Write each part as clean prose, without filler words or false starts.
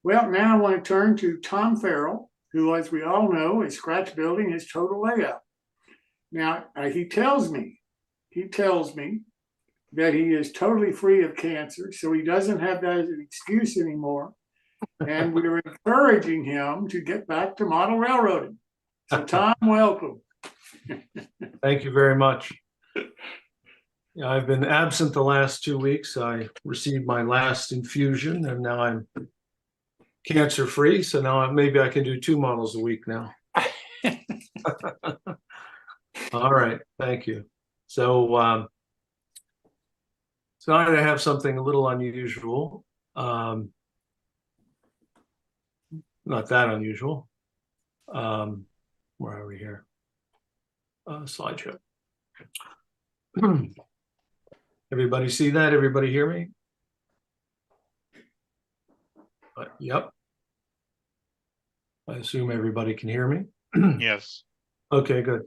Well, now I want to turn to Tom Farrell, who, as we all know, is scratch building his total layout. Now, he tells me that he is totally free of cancer, so he doesn't have that as an excuse anymore. And we're encouraging him to get back to model railroading. So, Tom, welcome. Thank you very much. Yeah, I've been absent the last 2 weeks. I received my last infusion, and now I'm cancer-free. So now maybe I can do 2 models a week now. All right, thank you. So tonight I have something a little unusual. Not that unusual. Where are we here? Slideshow. Everybody see that? Everybody hear me? Yep. I assume everybody can hear me. Yes. Okay, good.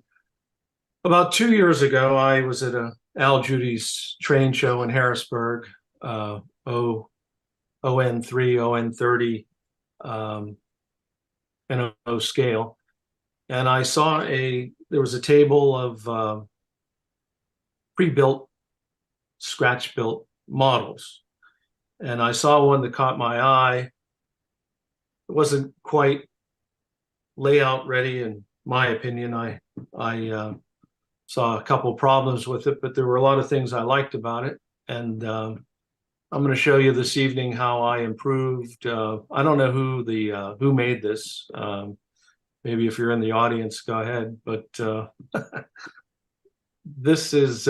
About 2 years ago, I was at a Al Judy's train show in Harrisburg, ON3, ON30, and O scale. And I saw there was a table of pre-built, scratch-built models. And I saw one that caught my eye. It wasn't quite layout ready, in my opinion. I saw a couple of problems with it, but there were a lot of things I liked about it. And I'm going to show you this evening how I improved. I don't know who made this. Maybe if you're in the audience, go ahead. But this is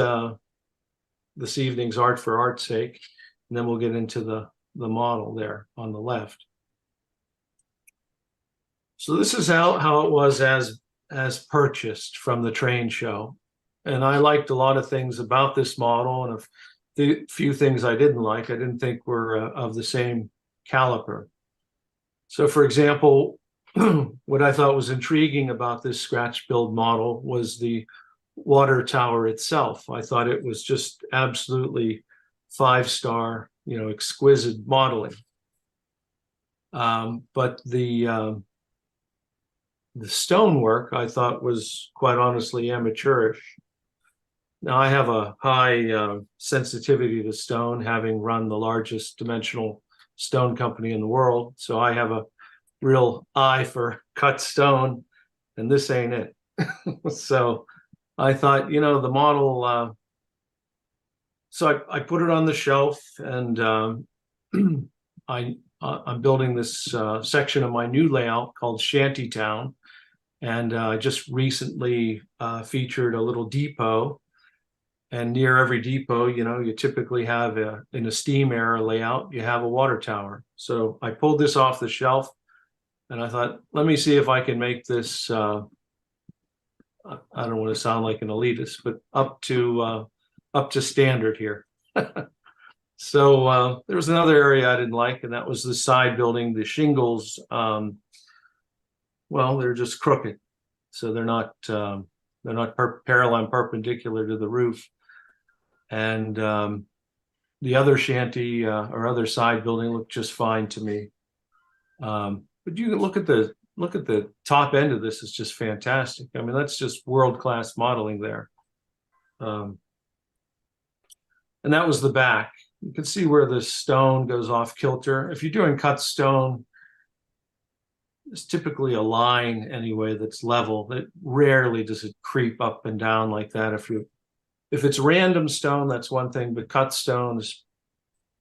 this evening's Art for Art's sake. And then we'll get into the model there on the left. So this is how it was as purchased from the train show. And I liked a lot of things about this model, and the few things I didn't like, I didn't think were of the same caliber. So for example, what I thought was intriguing about this scratch build model was the water tower itself. I thought it was just absolutely 5-star, exquisite modeling. But the stonework I thought was quite honestly amateurish. Now I have a high sensitivity to stone, having run the largest dimensional stone company in the world. So I have a real eye for cut stone, and this ain't it. So I thought, the model, so I put it on the shelf, and I'm building this section of my new layout called Shantytown. And I just recently featured a little depot. And near every depot, you typically have in a steam era layout, you have a water tower. So I pulled this off the shelf, and I thought, let me see if I can make this, I don't want to sound like an elitist, but up to standard here. So there was another area I didn't like, and that was the side building. The shingles, well, they're just crooked, so they're not parallel and perpendicular to the roof. And the other shanty or other side building looked just fine to me. But you can look at the top end of this. It's just fantastic. I mean, that's just world-class modeling there. And that was the back. You can see where the stone goes off kilter. If you're doing cut stone, there's typically a line anyway that's level. That rarely does it creep up and down like that. If it's random stone, that's one thing, but cut stone is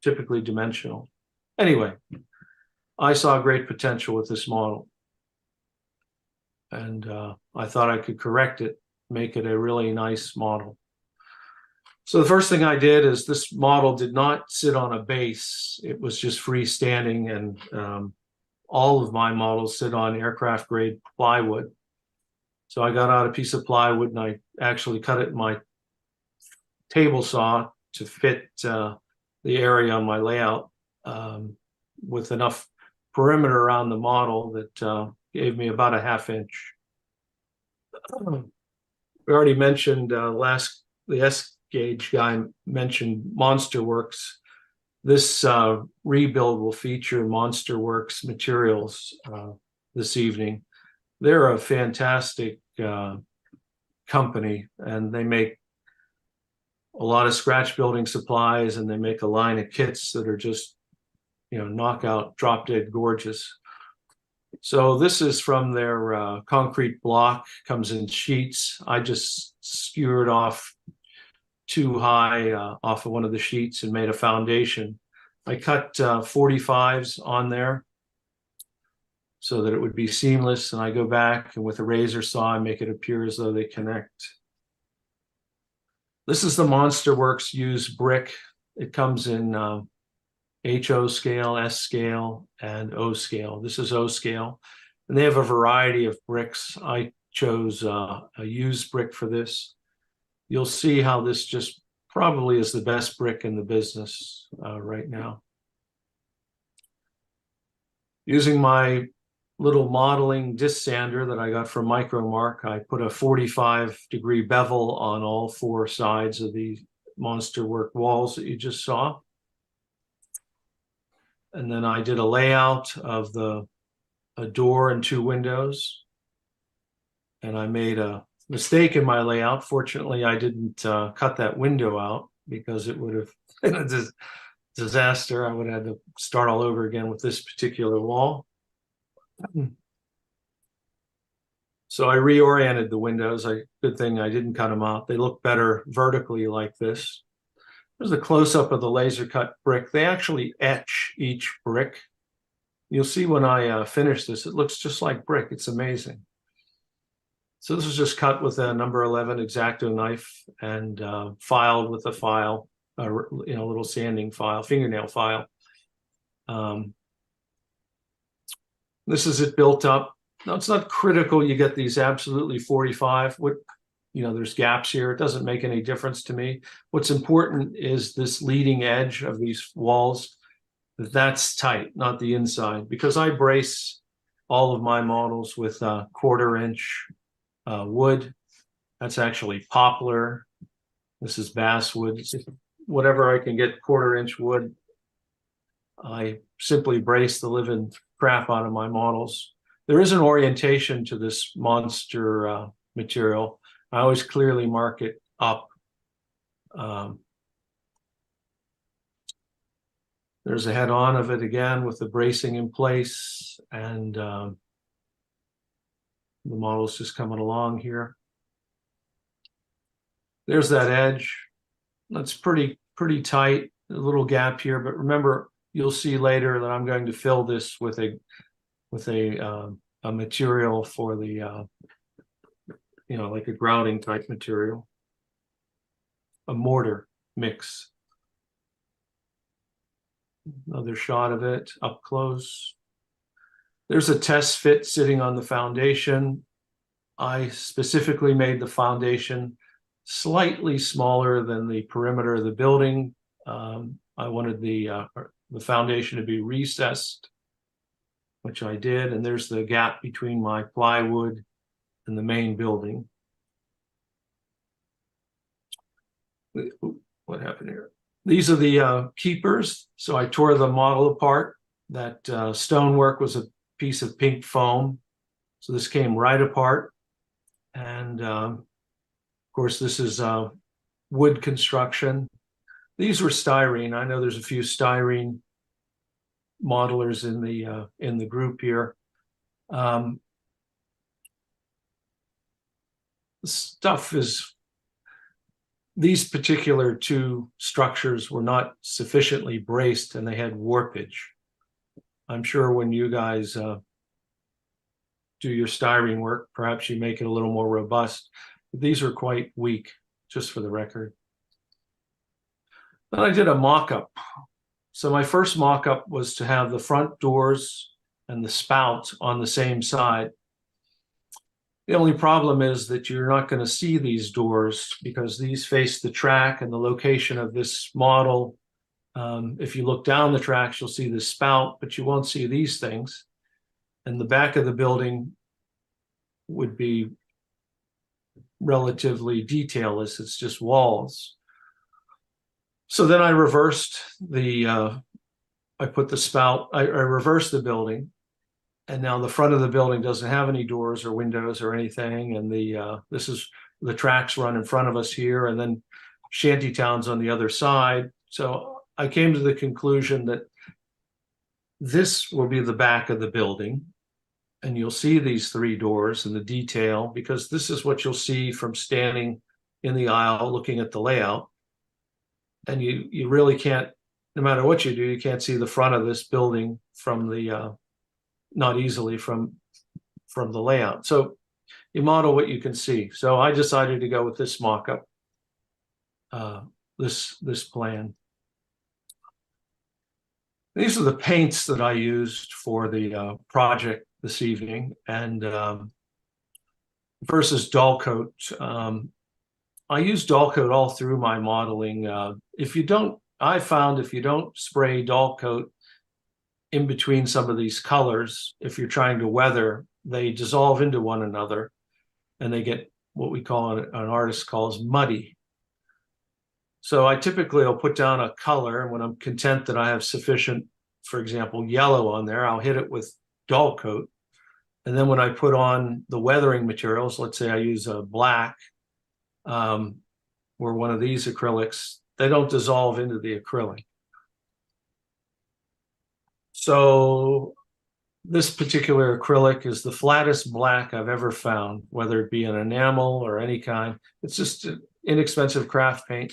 typically dimensional. Anyway, I saw great potential with this model, and I thought I could correct it, make it a really nice model. So the first thing I did is, this model did not sit on a base. It was just freestanding, and all of my models sit on aircraft grade plywood. So I got out a piece of plywood, and I actually cut it in my table saw to fit the area on my layout, with enough perimeter around the model that gave me about a 1/2 inch. We already mentioned the S gauge guy mentioned Monster Works. This rebuild will feature Monster Works materials this evening. They're a fantastic company, and they make a lot of scratch building supplies, and they make a line of kits that are just, knockout, drop dead gorgeous. So this is from their concrete block, comes in sheets. I just skewered off too high off of one of the sheets and made a foundation. I cut 45s on there so that it would be seamless, and I go back and with a razor saw I make it appear as though they connect. This is the Monster Works used brick. It comes in HO scale, S scale, and O scale. This is O scale, and they have a variety of bricks. I chose a used brick for this. You'll see how this just probably is the best brick in the business right now. Using my little modeling disc sander that I got from Micromark, I put a 45-degree bevel on all 4 sides of the Monster Work walls that you just saw. And then I did a layout of a door and 2 windows. And I made a mistake in my layout. Fortunately, I didn't cut that window out, because it would have been a disaster. I would have had to start all over again with this particular wall. So I reoriented the windows. Good thing I didn't cut them out. They look better vertically like this. There's a close-up of the laser cut brick. They actually etch each brick. You'll see when I finish this, it looks just like brick. It's amazing. So this was just cut with a number 11 X-Acto knife and filed with a file, little sanding file, fingernail file. This is it built up. Now, it's not critical you get these absolutely 45. There's gaps here. It doesn't make any difference to me. What's important is this leading edge of these walls. That's tight, not the inside, because I brace all of my models with 1/4 inch wood. That's actually poplar. This is basswood. Whatever I can get 1/4 inch wood, I simply brace the living crap out of my models. There is an orientation to this monster material. I always clearly mark it up. There's a head-on of it again with the bracing in place, and the model's just coming along here. There's that edge. That's pretty tight. A little gap here, but remember, you'll see later that I'm going to fill this with a material for the like a grouting type material, a mortar mix. Another shot of it up close. There's a test fit sitting on the foundation. I specifically made the foundation slightly smaller than the perimeter of the building. I wanted the foundation to be recessed, which I did, and there's the gap between my plywood and the main building. What happened here? These are the keepers. So I tore the model apart. That stonework was a piece of pink foam. So this came right apart. And of course, this is wood construction. These were styrene. I know there's a few styrene modelers in the group here. Stuff is, these particular 2 structures were not sufficiently braced, and they had warpage. I'm sure when you guys do your styrene work, perhaps you make it a little more robust. But these are quite weak, just for the record. Then I did a mock-up. So my first mock-up was to have the front doors and the spout on the same side. The only problem is that you're not going to see these doors because these face the track, and the location of this model. If you look down the tracks, you'll see the spout, but you won't see these things. And the back of the building would be relatively detailless. It's just walls. So then I reversed I put the spout, I reversed the building. And now the front of the building doesn't have any doors or windows or anything. And the tracks run in front of us here, and then Shantytown's on the other side. So I came to the conclusion that this will be the back of the building. And you'll see these 3 doors and the detail, because this is what you'll see from standing in the aisle looking at the layout. And you really can't, no matter what you do, you can't see the front of this building from not easily from the layout. So you model what you can see. So I decided to go with this mock-up, this plan. These are the paints that I used for the project this evening, and versus dull coat. I use dull coat all through my modeling. I found if you don't spray dull coat in between some of these colors, if you're trying to weather, they dissolve into one another and they get what an artist calls muddy. So I typically will put down a color, and when I'm content that I have sufficient, for example, yellow on there, I'll hit it with dull coat. And then when I put on the weathering materials, let's say I use a black or one of these acrylics, they don't dissolve into the acrylic. So this particular acrylic is the flattest black I've ever found, whether it be an enamel or any kind. It's just an inexpensive craft paint.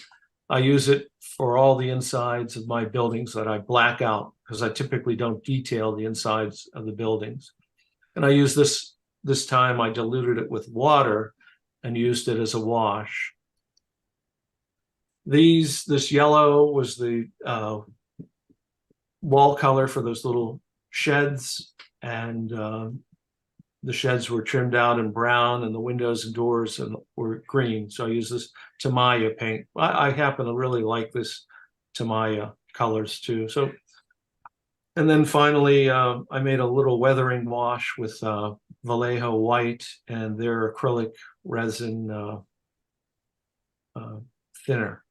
I use it for all the insides of my buildings that I black out, because I typically don't detail the insides of the buildings. And I use this time, I diluted it with water and used it as a wash. This yellow was the wall color for those little sheds, and the sheds were trimmed out in brown, and the windows and doors were green. So I use this Tamaya paint. I happen to really like this Tamaya colors too. So, and then finally, I made a little weathering wash with Vallejo white and their acrylic resin thinner.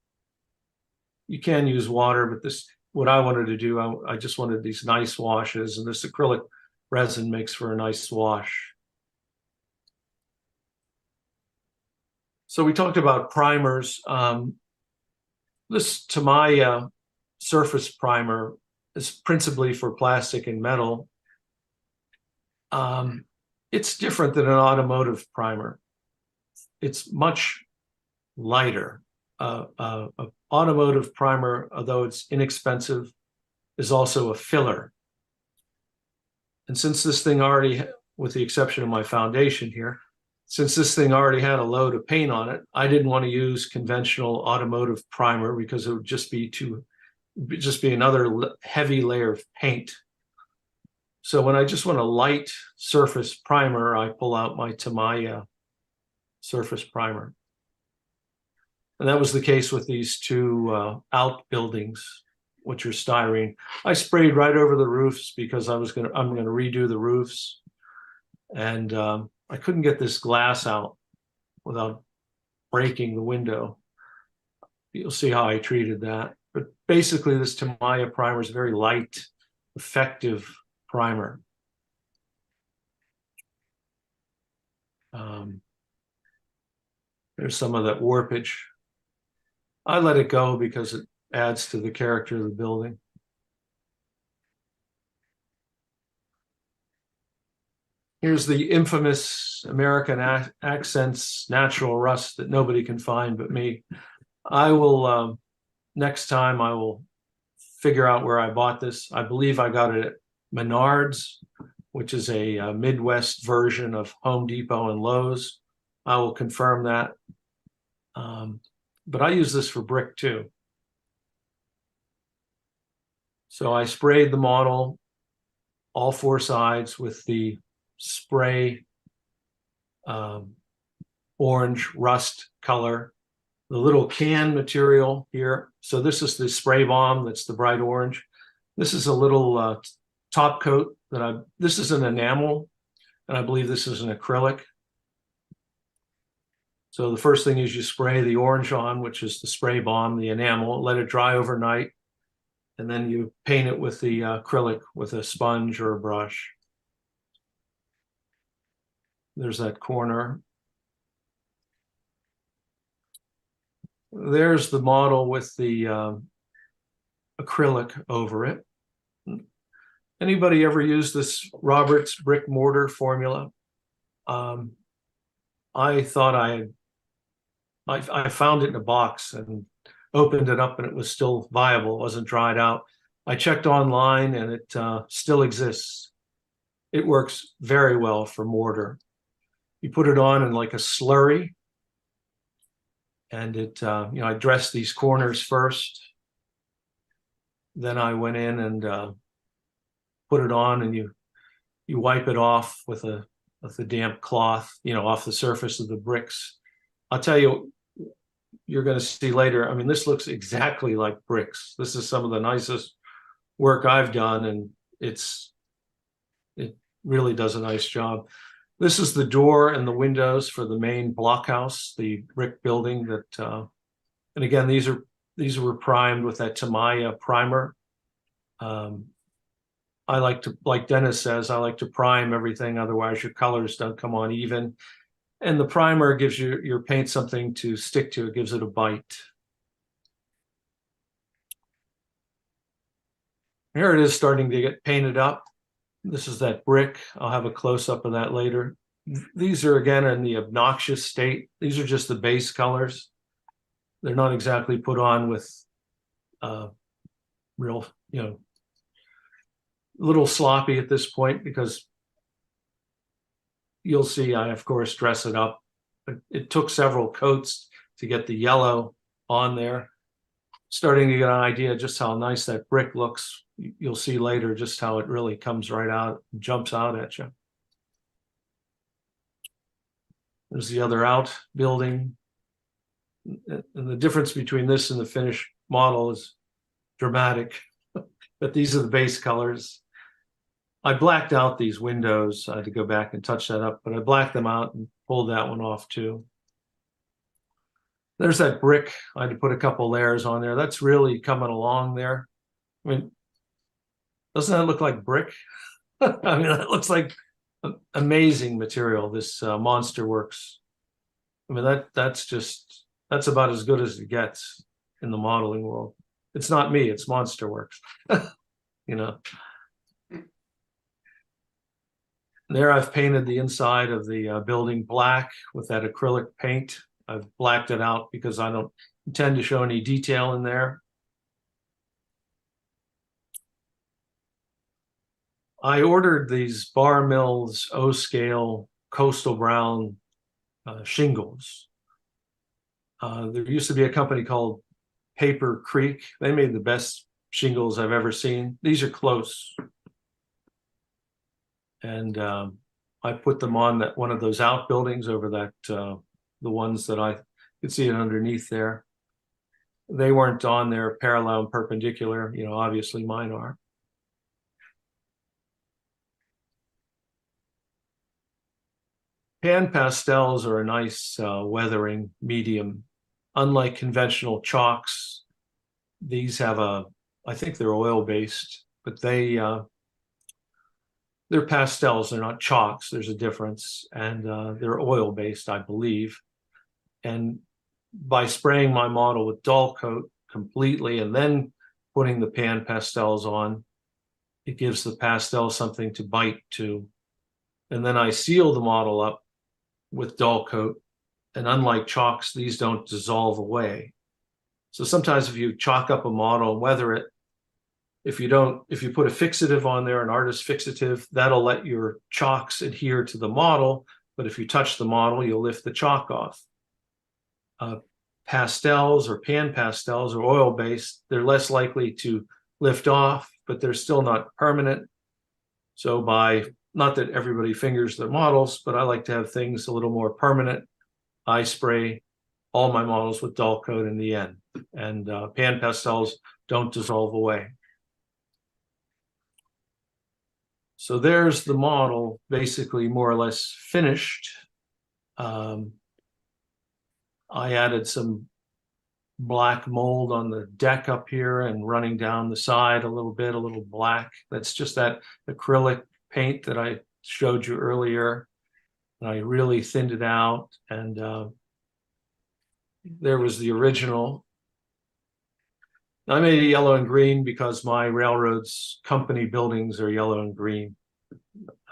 You can use water, but what I wanted to do, I just wanted these nice washes, and this acrylic resin makes for a nice wash. So we talked about primers. This Tamaya surface primer is principally for plastic and metal. It's different than an automotive primer. It's much lighter. Automotive primer, although it's inexpensive, is also a filler. And since this thing already, with the exception of my foundation here, since this thing already had a load of paint on it, I didn't want to use conventional automotive primer, because it would just be another heavy layer of paint. So when I just want a light surface primer, I pull out my Tamaya surface primer. And that was the case with these 2 outbuildings, which are styrene. I sprayed right over the roofs because I'm gonna redo the roofs, and I couldn't get this glass out without breaking the window. You'll see how I treated that. But basically, this Tamaya primer is a very light, effective primer. There's some of that warpage. I let it go because it adds to the character of the building. Here's the infamous American Accents natural rust that nobody can find but me. I will, next time I will figure out where I bought this. I believe I got it at Menards, which is a Midwest version of Home Depot and Lowe's. I will confirm that. But I use this for brick too. So I sprayed the model, all 4 sides, with the spray orange rust color, the little can material here. So this is the spray bomb, that's the bright orange. This is a little top coat this is an enamel, and I believe this is an acrylic. So the first thing is you spray the orange on, which is the spray balm, the enamel, let it dry overnight. And then you paint it with the acrylic with a sponge or a brush. There's that corner. There's the model with the acrylic over it. Anybody ever use this Roberts brick mortar formula? I thought I found it in a box and opened it up and it was still viable. It wasn't dried out. I checked online and it still exists. It works very well for mortar. You put it on in like a slurry, and it I dressed these corners first. Then I went in and put it on, and you wipe it off with a damp cloth, off the surface of the bricks. I'll tell you, you're going to see later. I mean, this looks exactly like bricks. This is some of the nicest work I've done, and it really does a nice job. This is the door and the windows for the main blockhouse, the brick building that, and again, these were primed with that Tamaya primer. I like to, like Dennis says, I like to prime everything, otherwise your colors don't come on even. And the primer gives your paint something to stick to. It gives it a bite. Here it is starting to get painted up. This is that brick. I'll have a close-up of that later. These are, again, in the obnoxious state. These are just the base colors. They're not exactly put on with real, a little sloppy at this point, because you'll see I, of course, dress it up. It took several coats to get the yellow on there. Starting to get an idea just how nice that brick looks. You'll see later just how it really comes right out, jumps out at you. There's the other outbuilding. And the difference between this and the finished model is dramatic, but these are the base colors. I blacked out these windows. I had to go back and touch that up, but I blacked them out and pulled that one off too. There's that brick. I had to put a couple layers on there. That's really coming along there. I mean, doesn't that look like brick? I mean, that looks like amazing material, this Monster Works. I mean, that's about as good as it gets in the modeling world. It's not me, it's Monster Works. There I've painted the inside of the building black with that acrylic paint. I've blacked it out because I don't intend to show any detail in there. I ordered these Bar Mills O-scale coastal brown shingles. There used to be a company called Paper Creek. They made the best shingles I've ever seen. These are close. And I put them on one of those outbuildings over that, the ones that I could see it underneath there. They weren't on there parallel and perpendicular, obviously mine are. Pan pastels are a nice weathering medium. Unlike conventional chalks, these have I think they're oil-based, but they're pastels, they're not chalks, there's a difference, and they're oil-based, I believe. And by spraying my model with dull coat completely and then putting the pan pastels on, it gives the pastel something to bite to. And then I seal the model up with dull coat, and unlike chalks, these don't dissolve away. So sometimes if you chalk up a model and weather it, if you put a fixative on there, an artist fixative, that'll let your chalks adhere to the model, but if you touch the model, you'll lift the chalk off. Pastels or pan pastels are oil-based. They're less likely to lift off, but they're still not permanent. So not that everybody fingers their models, but I like to have things a little more permanent. I spray all my models with dull coat in the end, and pan pastels don't dissolve away. So there's the model, basically more or less finished. I added some black mold on the deck up here and running down the side a little bit, a little black. That's just that acrylic paint that I showed you earlier. And I really thinned it out, and there was the original. I made it yellow and green because my railroad's company buildings are yellow and green.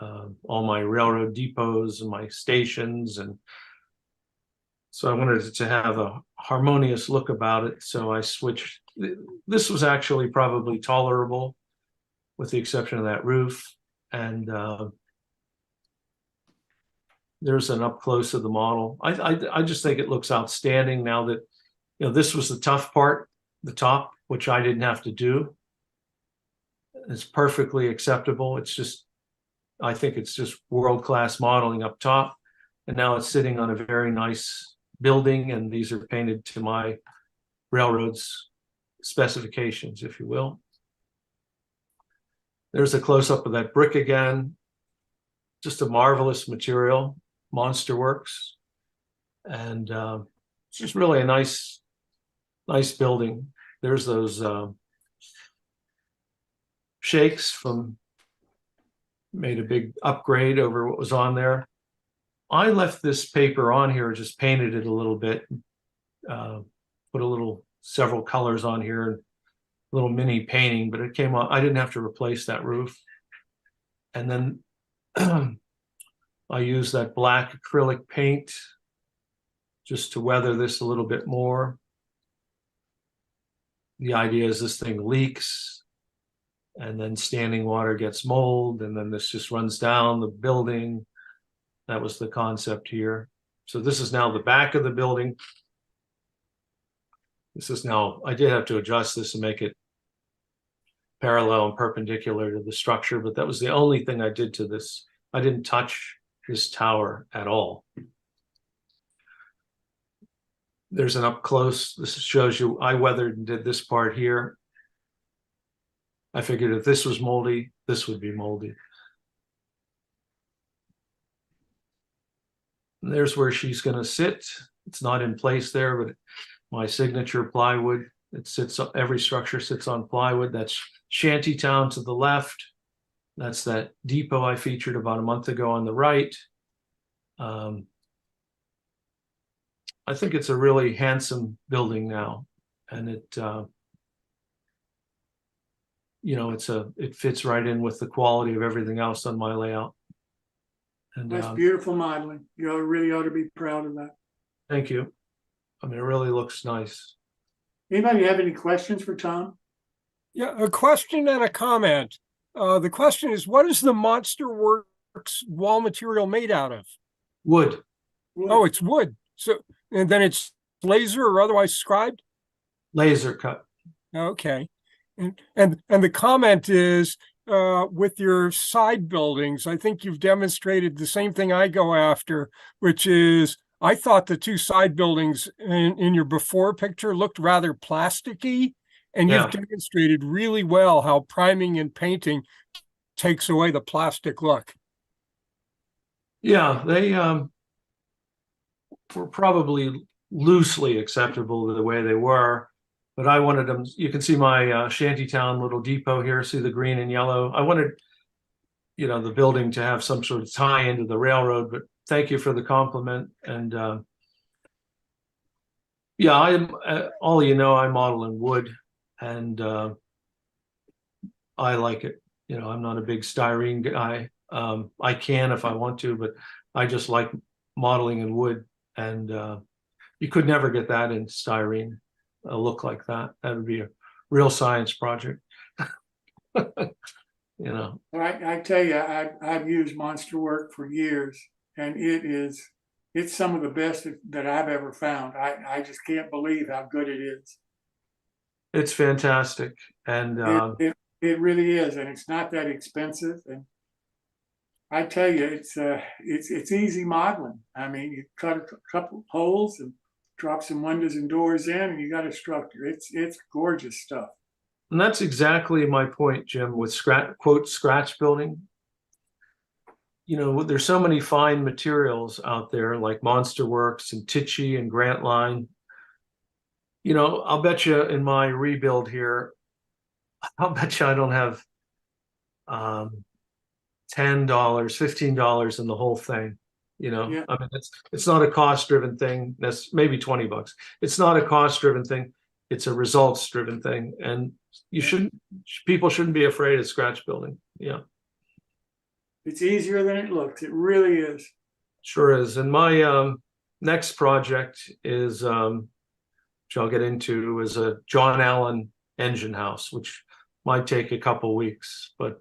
All my railroad depots and my stations, and so I wanted it to have a harmonious look about it. So I switched. This was actually probably tolerable, with the exception of that roof. And there's an up close of the model. I just think it looks outstanding now that, you know, this was the tough part, the top, which I didn't have to do. It's perfectly acceptable. It's just, I think it's just world-class modeling up top. And now it's sitting on a very nice building, and these are painted to my railroad's specifications, if you will. There's a close-up of that brick again. Just a marvelous material, Monster Works. And it's just really a nice building. There's those shakes from, made a big upgrade over what was on there. I left this paper on here, just painted it a little bit, put a little, several colors on here, a little mini painting, but it came on, I didn't have to replace that roof. And then I used that black acrylic paint just to weather this a little bit more. The idea is this thing leaks, and then standing water gets mold, and then this just runs down the building. That was the concept here. So this is now the back of the building. This is now, I did have to adjust this and make it parallel and perpendicular to the structure, but that was the only thing I did to this. I didn't touch this tower at all. There's an up close. This shows you I weathered and did this part here. I figured if this was moldy, this would be moldy. And there's where she's going to sit. It's not in place there, but my signature plywood. It sits, every structure sits on plywood. That's Shantytown to the left. That's that depot I featured about a month ago on the right. I think it's a really handsome building now, and it, you know, it fits right in with the quality of everything else on my layout. And that's beautiful modeling. You really ought to be proud of that. Thank you. I mean, it really looks nice. Anybody have any questions for Tom? Yeah, a question and a comment. The question is, what is the Monster Works wall material made out of? Wood. Oh, it's wood. So, and then it's laser or otherwise scribed? Laser cut. Okay. And the comment is, with your side buildings, I think you've demonstrated the same thing I go after, which is, I thought the two side buildings in your before picture looked rather plasticky, and you've demonstrated really well how priming and painting takes away the plastic look. Yeah, they were probably loosely acceptable the way they were, but I wanted them. You can see my Shantytown little depot here. See the green and yellow. I wanted, you know, the building to have some sort of tie into the railroad. But thank you for the compliment. And yeah, I'm all you know. I model in wood, and I like it. You know, I'm not a big styrene guy. I can if I want to, but I just like modeling in wood. And you could never get that in styrene, a look like that. That would be a real science project. You know. I tell you, I've used Monster Work for years, and it's some of the best that I've ever found. I just can't believe how good it is. It's fantastic, and it really is, and it's not that expensive. And I tell you, it's easy modeling. I mean, you cut a couple holes and drop some windows and doors in, and you got a structure. It's gorgeous stuff. And that's exactly my point, Jim, with scratch building. you know, there's so many fine materials out there like Monster Works and Tichy and Grant Line. You know, I'll bet you in my rebuild here, I'll bet you I don't have $10, $15 in the whole thing. You know, Yeah. I mean, it's not a cost-driven thing. That's maybe $20. It's not a cost-driven thing. It's a results-driven thing, and people shouldn't be afraid of scratch building. Yeah, It's easier than it looks. It really is. sure is. And my next project is, which I'll get into, is a John Allen engine house, which might take a couple weeks, but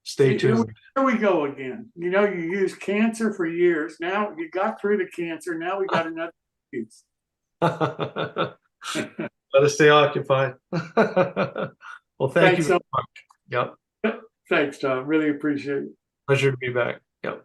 stay tuned. Here we go again. You know, you used cancer for years. Now you got through the cancer. Now we got another piece. Let us stay occupied. Well, thank you Thanks very much. Yep. Thanks, Tom. Really appreciate it. Pleasure to be back. Yep.